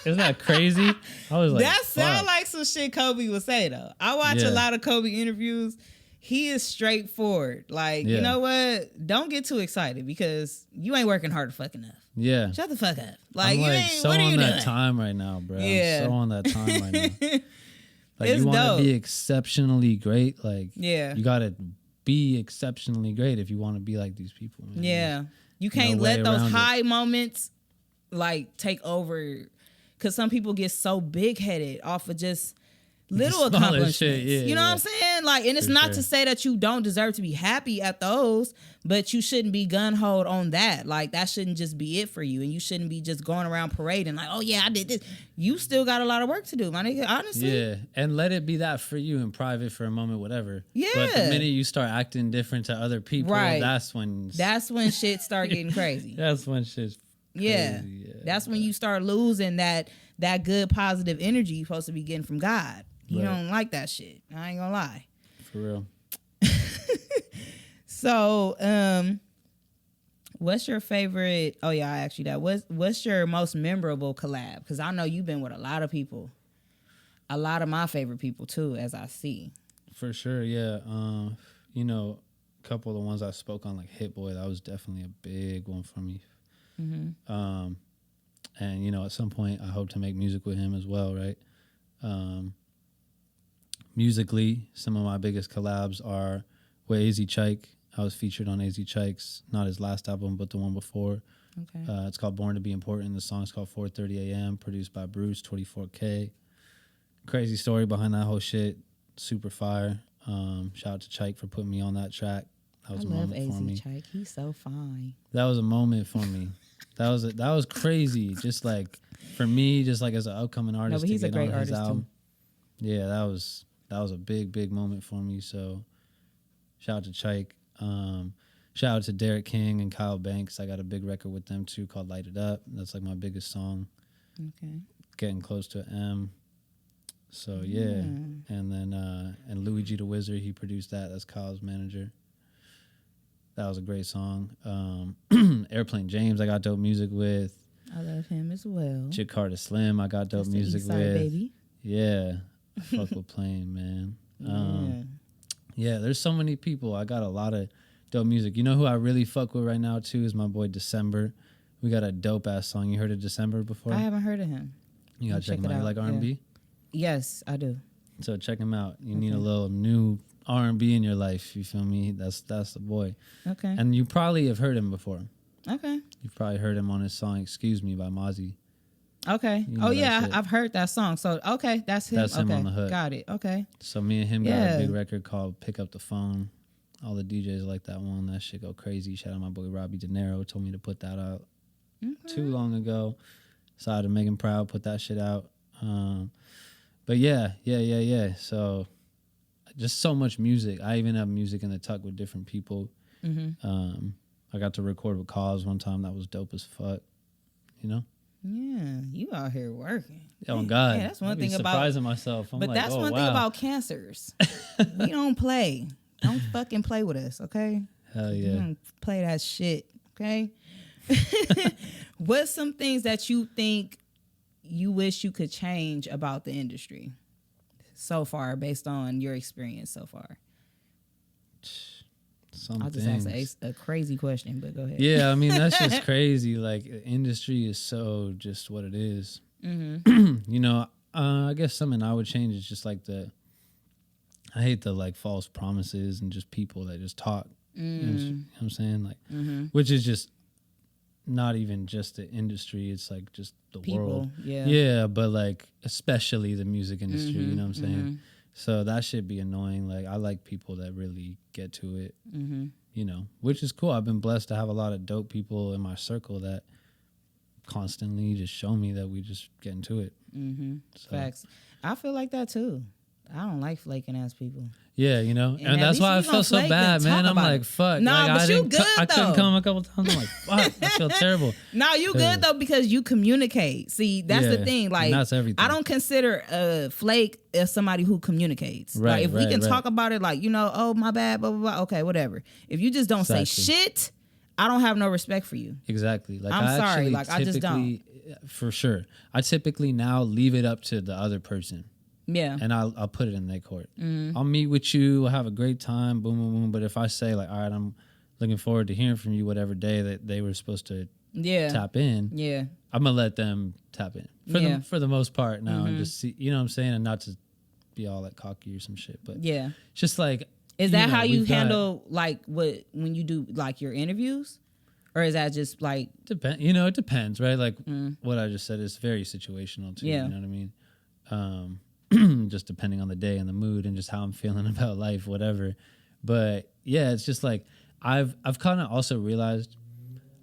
Isn't that crazy? I was like, that sound like some shit Kobe would say though. I watch a lot of Kobe interviews. He is straightforward. Like, you know what? Don't get too excited because you ain't working hard fucking enough. Yeah. Shut the fuck up. Like, I'm you like ain't, so what are on you that doing? time right now, bro. Yeah. I'm so on that time right now. Like, It's you want to dope. be exceptionally great. Like, Yeah. you got to be exceptionally great if you want to be like these people. Man. Yeah. You can't No way let those around high moments like take over, because some people get so big headed off of just little Smallest accomplishments. shit, yeah, you know what I'm saying? Like, and it's not sure. to say that you don't deserve to be happy at those, but you shouldn't be gun-hoed on that. Like, that shouldn't just be it for you, and you shouldn't be just going around parading like, oh yeah, I did this. You still got a lot of work to do, my nigga, honestly. Yeah, and let it be that for you in private for a moment, whatever. Yeah. But the minute you start acting different to other people, Right. that's when shit start getting crazy. that's when shit's crazy. Yeah. That's when you start losing that good positive energy you're supposed to be getting from God. You Right. don't like that shit. I ain't gonna lie. For real. So, what's your favorite? Oh yeah, I asked you that. What's your most memorable collab? Because I know you've been with a lot of people, a lot of my favorite people too, as I see. For sure, yeah. You know, a couple of the ones I spoke on, like Hit Boy, that was definitely a big one for me. Mm-hmm. And you know, at some point, I hope to make music with him as well, right? Musically, some of my biggest collabs are with AZ Chike. I was featured on AZ Chike's, not his last album, but the one before. Okay. It's called Born to Be Important. The song's called 4:30 a.m., produced by Bruce, 24K. Crazy story behind that whole shit. Super fire. Shout out to Chike for putting me on that track. That was a moment for me. Chike. He's so fine. That was a moment for me. That was crazy. Just like for me, just like as an upcoming artist, but he's to a get great on his artist, album. Yeah, that was a big moment for me. So shout out to Chike. Shout out to Derek King and Kyle Banks. I got a big record with them too called Light It Up. That's like my biggest song. Okay. Getting close to M. So yeah. And then and Louis G the Wizard, he produced that. That's Kyle's manager. That was a great song. Airplane James, I got dope music with. I love him as well. Chick Carter Slim, I got dope That's the music East Side, with. baby. Yeah. I fuck with Plane, man. Yeah, there's so many people. I got a lot of dope music. You know who I really fuck with right now too is my boy December. We got a dope ass song. You heard of December before? I haven't heard of him. You gotta check him out. You like R&B? Yes, I do. So check him out. You need a little new R&B in your life. You feel me? That's the boy. Okay. And you probably have heard him before. Okay. You've probably heard him on his song "Excuse Me" by Mozzie. Okay. You know Oh that yeah, shit. I've heard that song. So okay, that's him. That's him okay. on the hook. Got it. Okay. So me and him got Yeah. a big record called "Pick Up the Phone." All the DJs like that one. That shit go crazy. Shout out my boy Robbie De Niro. Told me to put that out too long ago. So I had to make him proud. Put that shit out. But yeah. So just so much music. I even have music in the tuck with different people. I got to record with Cause one time. That was dope as fuck. You know? Yeah, you out here working. Oh God. Yeah, that's one I be thing about surprising myself. I'm But like, that's one thing about cancers. We don't play. Don't fucking play with us, okay? Hell You yeah. don't play that shit, okay? What's some things that you think you wish you could change about the industry? so far based on your experience so far? Some I'll just ask a crazy question, but go ahead. Yeah, I mean, that's just crazy. Like, the industry is so just what it is. Mm-hmm. You know, I guess something I would change is just like I hate the like false promises and just people that just talk. You know what I'm saying? Like, which is just not even just the industry. It's like just the People, world. yeah. Yeah, but like especially the music industry. You know what I'm saying? So that should be annoying. Like, I like people that really get to it. You know, which is cool. I've been blessed to have a lot of dope people in my circle that constantly just show me that we just get into it. So. Facts. I feel like that too. I don't like flaking ass people. Yeah, you know, and at that's least why I we gonna felt so flake bad, and man. talk I'm about like, it. fuck. Nah, like, but you good, I couldn't though. come a couple times. I'm like, fuck. I feel terrible. No, you good though because you communicate. See, that's the Yeah, thing. and Like, that's everything. I don't consider a flake as somebody who communicates. Right, Like, if we right, can right. talk about it, like, you know, oh my bad, blah blah blah. Okay, whatever. If you just don't say Exactly. shit, I don't have no respect for you. Exactly. Like, I'm I sorry, actually like, I just don't. typically, for sure. I typically now leave it up to the other person. Yeah. And I'll put it in their court. I'll meet with you. I'll have a great time. Boom, boom, boom. But if I say like, all right, I'm looking forward to hearing from you, whatever day that they were supposed to tap in, Yeah. I'm gonna let them tap in for the most part now and just see, you know what I'm saying, and not to be all like cocky or some shit. But Yeah. just like, Is that how you we've got- handle like when you do like your interviews? Or is that just like it depends, right? Like what I just said is very situational too. Yeah. You know what I mean? Just depending on the day and the mood and just how I'm feeling about life, whatever. But yeah, it's just like I've kind of also realized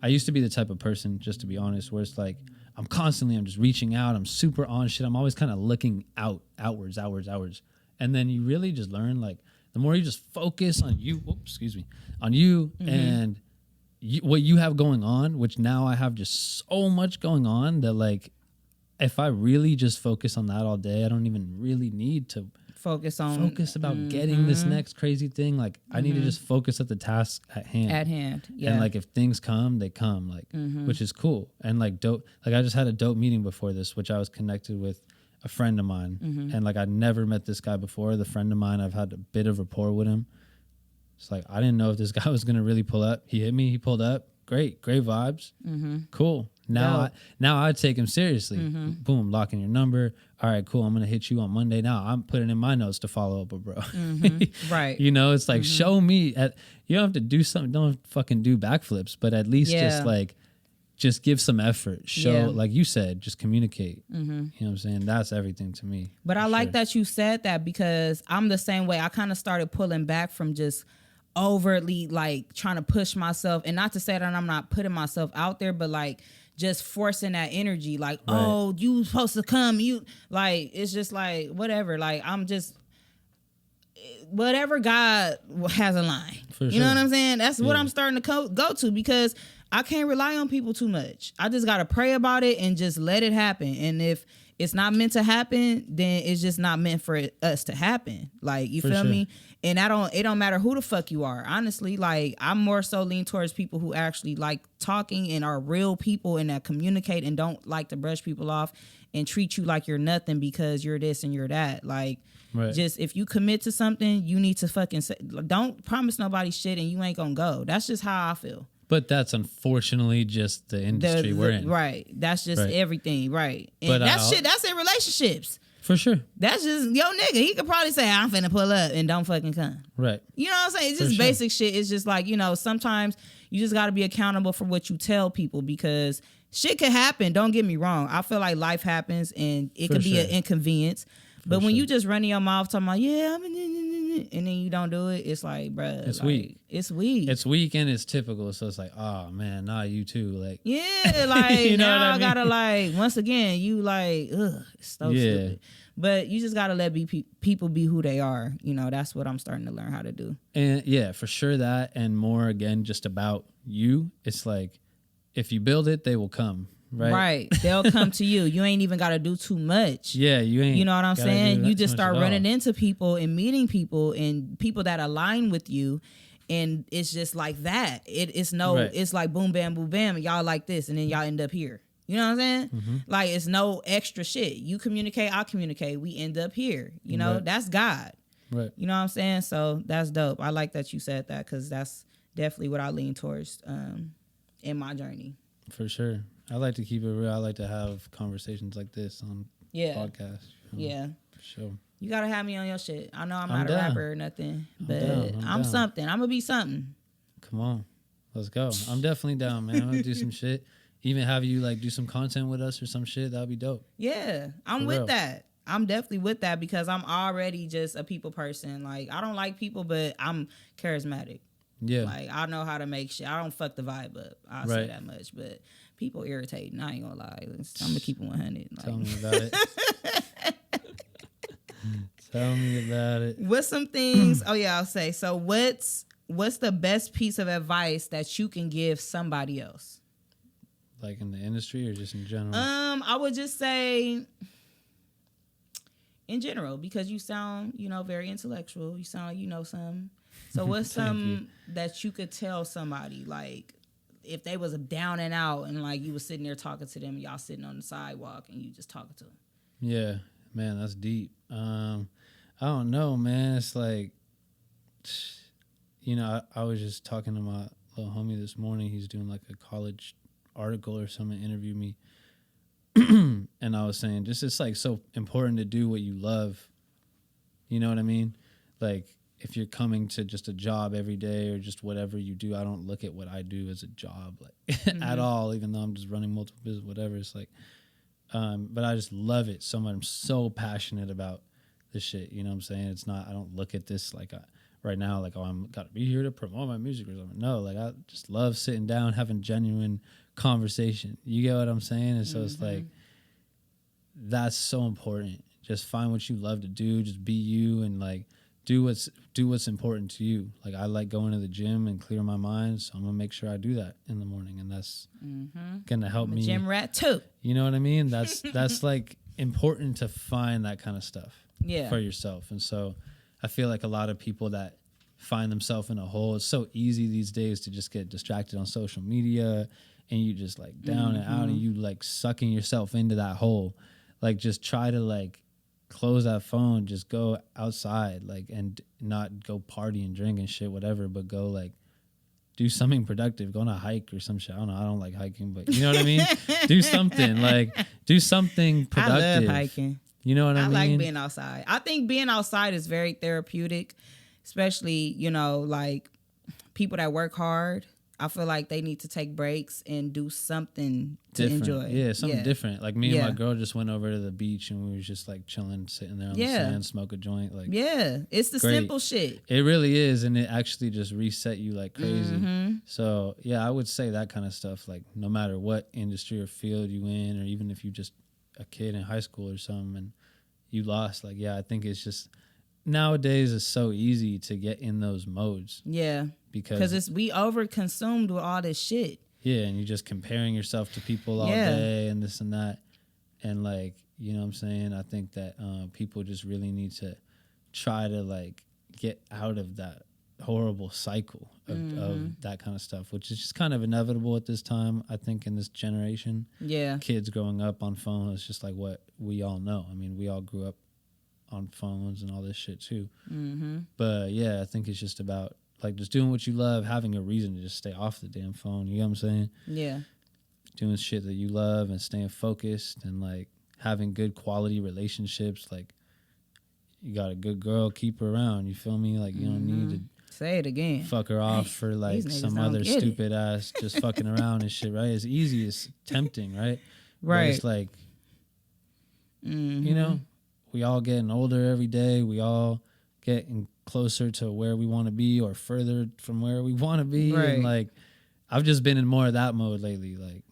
I used to be the type of person, just to be honest, where it's like I'm just reaching out. I'm super on shit. I'm always kind of looking outwards. And then you really just learn, like, the more you just focus on you, and what you have going on, which now I have just so much going on that, like, if I really just focus on that all day, I don't even really need to focus about getting this next crazy thing. Like, I need to just focus at the task at hand. Yeah. And like, if things come, they come, like, which is cool. And like, dope. Like, I just had a dope meeting before this, which I was connected with a friend of mine. And like, I'd never met this guy before. The friend of mine, I've had a bit of rapport with him. It's like, I didn't know if this guy was going to really pull up. He hit me, he pulled up. Great vibes. Cool. Now I take him seriously. Boom, locking your number. All right, cool. I'm gonna hit you on Monday. Now I'm putting in my notes to follow up with bro. Right. You know, it's like, show me. You don't have to do something. Don't fucking do backflips, but at least just give some effort. Show, like you said, just communicate. You know what I'm saying? That's everything to me. But I like that you said that because I'm the same way. I kind of started pulling back from just overtly like trying to push myself, and not to say that I'm not putting myself out there, but like just forcing that energy, like, oh, you supposed to come, you like, it's just like whatever, like I'm just whatever God has a line. You know what I'm saying? That's what I'm starting to go to, because I can't rely on people too much. I just gotta pray about it and just let it happen. And if it's not meant to happen, then it's just not meant for us to happen. Like, you feel me? And it don't matter who the fuck you are. Honestly, like, I'm more so lean towards people who actually like talking and are real people and that communicate and don't like to brush people off and treat you like you're nothing because you're this and you're that. Like, just if you commit to something, you need to fucking say, don't promise nobody shit and you ain't gonna go. That's just how I feel. But that's unfortunately just the industry we're in. Right. That's just everything. Right. And But that's in relationships. For sure. That's just, yo nigga, he could probably say, I'm finna pull up and don't fucking come. Right. You know what I'm saying? It's just basic shit. It's just like, you know, sometimes you just gotta be accountable for what you tell people, because shit could happen. Don't get me wrong. I feel like life happens and it could be an inconvenience. But when you just running your mouth talking about, and then you don't do it, it's like, bruh. It's like, weak. It's weak. It's weak and it's typical. So it's like, oh man, nah, you too. Like, yeah, like, you know now what I I mean? gotta, like, once again, you like, ugh, it's so stupid. But you just gotta let people be who they are. You know, that's what I'm starting to learn how to do. And yeah, for sure that, and more again, just about you. It's like, if you build it, they will come. Right. They'll come to you. You ain't even got to do too much. Yeah, you ain't. You know what I'm saying? You just start running all. into people and meeting people and people that align with you. And it's just like that. It's like boom, bam, boom, bam. And y'all like this. And then y'all end up here. You know what I'm saying? Like, it's no extra shit. You communicate, I communicate. We end up here. You know, that's God. Right. You know what I'm saying? So that's dope. I like that you said that, because that's definitely what I lean towards in my journey. For sure. I like to keep it real. I like to have conversations like this on podcasts. Yeah. For sure. You got to have me on your shit. I know I'm not down. a rapper or nothing, but I'm I'm down. something. I'm going to be something. Come on. Let's go. I'm definitely down, man. I'm going to do some shit. Even have you like do some content with us or some shit. That would be dope. Yeah. I'm with that. I'm definitely with that, because I'm already just a people person. Like, I don't like people, but I'm charismatic. Yeah. Like, I know how to make shit. I don't fuck the vibe up. I'll say that much. But people irritating. I ain't gonna lie. I'm gonna keep it 100. Like. Tell me about it. Tell me about it. What's some things? Oh yeah, I'll say. So what's the best piece of advice that you can give somebody else? Like in the industry or just in general? I would just say in general, because you sound, very intellectual. You sound like you know something. So what's some that you could tell somebody, like, if they was down and out and like you was sitting there talking to them, y'all sitting on the sidewalk and you just talking to them? Yeah, man, that's deep. I don't know, man. It's like, I was just talking to my little homie this morning. He's doing like a college article or something, interviewed me. And I was saying, just it's like so important to do what you love. You know what I mean? Like, if you're coming to just a job every day or just whatever you do, I don't look at what I do as a job like at all, even though I'm just running multiple business, whatever. It's like, but I just love it so much. I'm so passionate about this shit. You know what I'm saying? It's not, I don't look at this like right now, like, oh, I'm got to be here to promote my music or something. No, like, I just love sitting down, having genuine conversation. You get what I'm saying? And so it's like, that's so important. Just find what you love to do. Just be you and like, do what's important to you. Like, I like going to the gym and clear my mind, so I'm gonna make sure I do that in the morning, and that's gonna help me. Gym rat too. You know what I mean? That's like important to find that kind of stuff for yourself. And so I feel like a lot of people that find themselves in a hole, it's so easy these days to just get distracted on social media, and you just like down and out, and you like sucking yourself into that hole. Like, just try to like close that phone, just go outside, like, and not go party and drink and shit, whatever, but go like do something productive, go on a hike or some shit. I don't know, I don't like hiking, but you know what I mean? Do something, like, do something productive. I love hiking. You know what I mean? I like being outside. I think being outside is very therapeutic, especially, like people that work hard. I feel like they need to take breaks and do something to enjoy. Yeah, something different. Like, me and my girl just went over to the beach and we was just like chilling, sitting there on the sand, smoke a joint. Like, it's the simple shit. It really is, and it actually just reset you like crazy. So yeah, I would say that kind of stuff. Like, no matter what industry or field you in, or even if you just a kid in high school or something and you lost, like, I think it's just nowadays it's so easy to get in those modes. Yeah. Because we over consumed with all this shit. Yeah, and you're just comparing yourself to people all day and this and that. And like, you know what I'm saying? I think that people just really need to try to like get out of that horrible cycle of that kind of stuff, which is just kind of inevitable at this time, I think, in this generation. Yeah. Kids growing up on phones, it's just like what we all know. I mean, we all grew up on phones and all this shit too. But yeah, I think it's just about like just doing what you love, having a reason to just stay off the damn phone. You know what I'm saying? Yeah. Doing shit that you love and staying focused and like having good quality relationships. Like, you got a good girl, keep her around. You feel me? Like, you don't need to say it again. Fuck her off for like some other stupid ass just fucking around and shit, right? It's easy, it's tempting, right? Right. But it's like, you know, we all getting older every day. We all getting closer to where we want to be or further from where we want to be. Right. And like, I've just been in more of that mode lately. Like,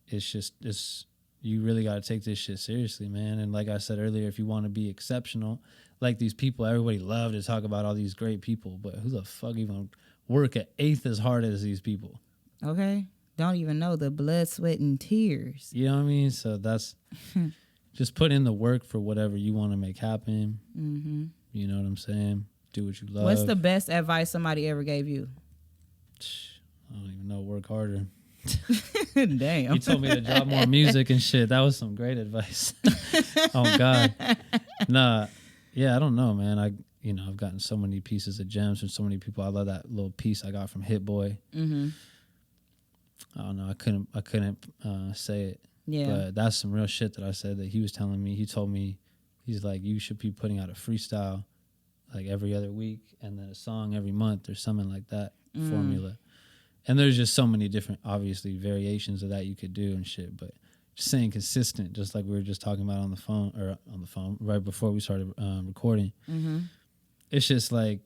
it's you really got to take this shit seriously, man. And like I said earlier, if you want to be exceptional, like these people, everybody love to talk about all these great people, but who the fuck even work an eighth as hard as these people? Okay. Don't even know the blood, sweat, and tears. You know what I mean? So that's just put in the work for whatever you want to make happen. You know what I'm saying? Do what you love. What's the best advice somebody ever gave you? I don't even know. Work harder. Damn. You told me to drop more music and shit. That was some great advice. Oh God. Nah. Yeah, I don't know, man. I've gotten so many pieces of gems from so many people. I love that little piece I got from Hit Boy. Mm-hmm. I don't know. I couldn't say it. Yeah. But that's some real shit that I said that he was telling me. He told me, he's like, you should be putting out a freestyle like every other week and then a song every month or something like that formula. And there's just so many different, obviously, variations of that you could do and shit. But just saying consistent, just like we were just talking about on the phone right before we started recording. Mm-hmm. It's just like,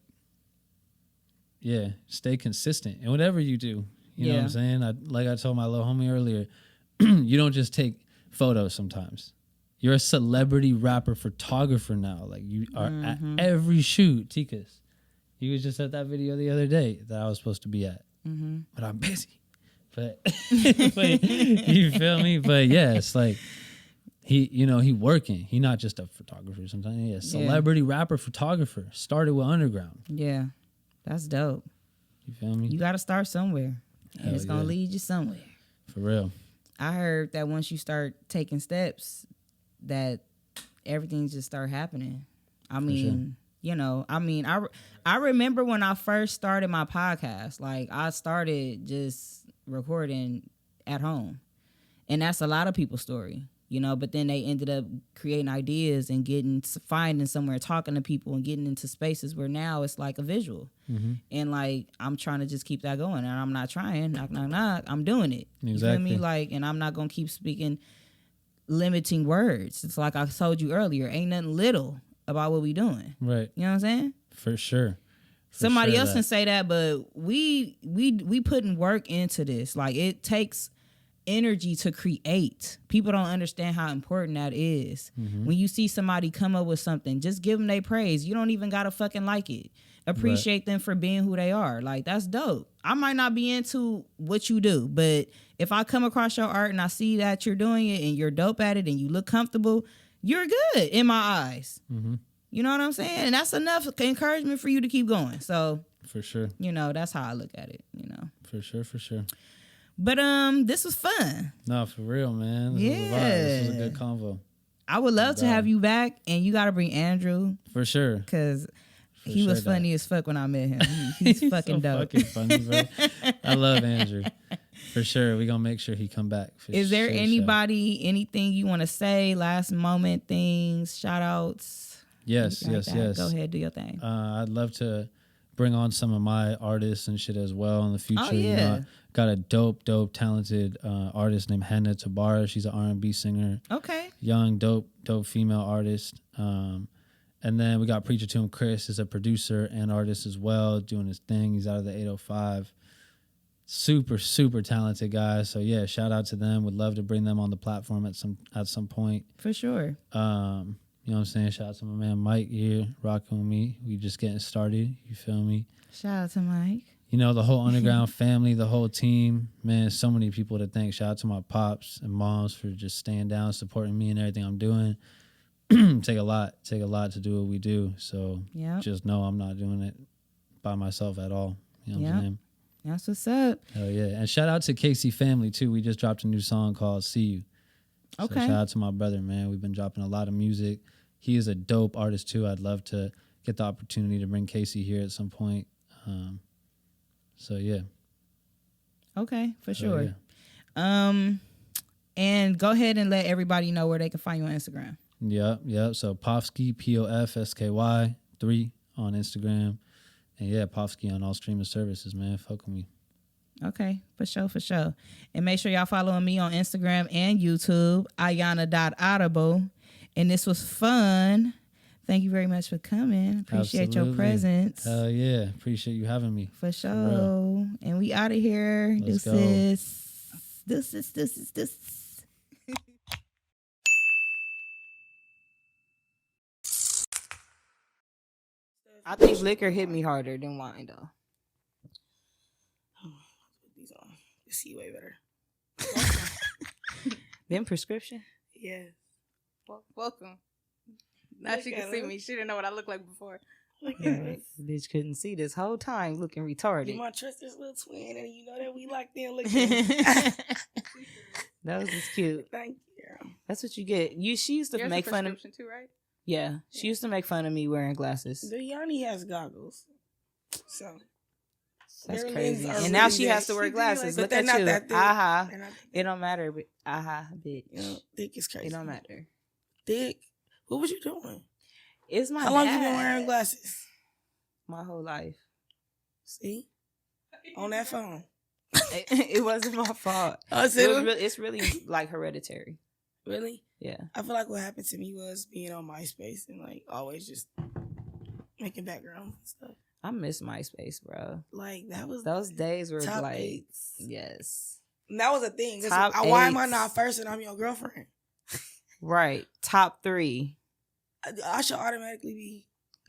yeah, stay consistent. And whatever you do, you know what I'm saying? Like I told my little homie earlier, you don't just take photos sometimes. You're a celebrity rapper photographer now. Like you are at every shoot. Tikas, he was just at that video the other day that I was supposed to be at. Mm-hmm. But I'm busy. But you feel me? But yeah, it's like he working. He not just a photographer sometimes. He a celebrity rapper photographer. Started with Underground. Yeah. That's dope. You feel me? You gotta start somewhere. And it's gonna yeah. lead you somewhere. For real. I heard that once you start taking steps, that everything just start happening. I mean, I remember when I first started my podcast, like I started just recording at home. And that's a lot of people's story, but then they ended up creating ideas and finding somewhere, talking to people and getting into spaces where now it's like a visual. Mm-hmm. And like, I'm trying to just keep that going, and I'm not trying, knock, knock, knock. I'm doing it. Exactly. You feel me? Like, and I'm not going to keep speaking limiting words. It's like I told you earlier, ain't nothing little about what we doing. Right. You know what I'm saying? For sure. Somebody else can say that, but we putting work into this. Like, it takes energy to create. People don't understand how important that is. Mm-hmm. When you see somebody come up with something, just give them their praise. You don't even gotta fucking like it. Appreciate them for being who they are. Like, that's dope. I might not be into what you do, but if I come across your art and I see that you're doing it and you're dope at it and you look comfortable, you're good in my eyes. Mm-hmm. You know what I'm saying? And that's enough encouragement for you to keep going. So for sure, that's how I look at it. For sure. But this was fun. No, for real, man. This was a good convo. I would love to have you back, and you got to bring Andrew for sure, because he was funny as fuck when I met him. He's fucking so dope. Fucking funny, bro. I love Andrew. For sure, we gonna make sure he come back. Is there anything you want to say? Last moment things, shout outs. Yes. Go ahead, do your thing. I'd love to bring on some of my artists and shit as well in the future. Oh, yeah. Got a dope, talented artist named Hannah Tabara. She's an R&B singer. Okay. Young, dope female artist. And then we got Preacher to him Chris is a producer and artist as well, doing his thing. He's out of the 805. Super, super talented guy. So yeah, shout out to them. Would love to bring them on the platform at some point. For sure. You know what I'm saying? Shout out to my man Mike here, rocking with me. We just getting started. You feel me? Shout out to Mike. The whole Underground family, the whole team. Man, so many people to thank. Shout out to my pops and moms for just staying down, supporting me and everything I'm doing. Take a lot to do what we do. So just know I'm not doing it by myself at all. You know what I'm saying? That's what's up. Hell yeah. And shout out to Casey family too. We just dropped a new song called See You. So okay. Shout out to my brother, man. We've been dropping a lot of music. He is a dope artist too. I'd love to get the opportunity to bring Casey here at some point. So yeah. Okay, for sure. Yeah. And go ahead and let everybody know where they can find you on Instagram. Yep. So POFSKY, POFSKY 3 on Instagram. And yeah, POFSKY on all streaming services, man. Fuck with me. Okay, for sure. And make sure y'all following me on Instagram and YouTube, Ayana.Audible. And this was fun. Thank you very much for coming. Appreciate your presence. Hell yeah. Appreciate you having me. For sure. And we out of here. Let's go. Deuces. I think liquor hit me harder than wine, though. These on. You see way better. Them prescription? Yes. Welcome. Now she can see me. She didn't know what I looked like before. Yes. Bitch couldn't see this whole time looking retarded. You might trust this little twin, and you know that we like them looking. That was just cute. Thank you. That's what you get. She used to make fun of. Too, right? Yeah, she used to make fun of me wearing glasses. The Yanni has goggles, so that's their crazy. lenses are And now really she has to wear glasses. But Look they're at not you. that thick. Aha. They're not that thick. It don't matter. But aha, bitch. You know, thick is crazy. It don't matter. Thick. What was you doing? It's my How long you been dad. wearing glasses? My whole life. See, on that phone. It wasn't my fault. Oh, It's really like hereditary. Really? Yeah. I feel like what happened to me was being on MySpace and like always just making backgrounds and stuff. I miss MySpace, bro. Like that was Those days were top like, eights. yes. And that was a thing. Top Why am I eights. not first and I'm your girlfriend? Right. Top 3. I should automatically be.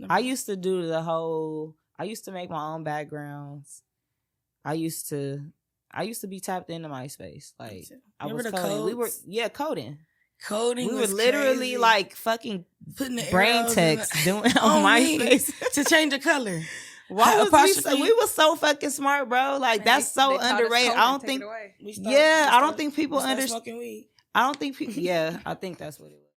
I used to do I used to make my own backgrounds. I used to be tapped into MySpace. Like I was Remember the coding. We were codes? coding. Coding. We were was literally crazy. like fucking putting the brain arrows text in doing the- on me, MySpace. to change the color. Why was Apostrophe. we was so fucking smart, bro? Like that's so underrated. I don't think. We Yeah, I don't think people understand. understand. Smoking weed. I don't think people. Yeah, I think that's what it was.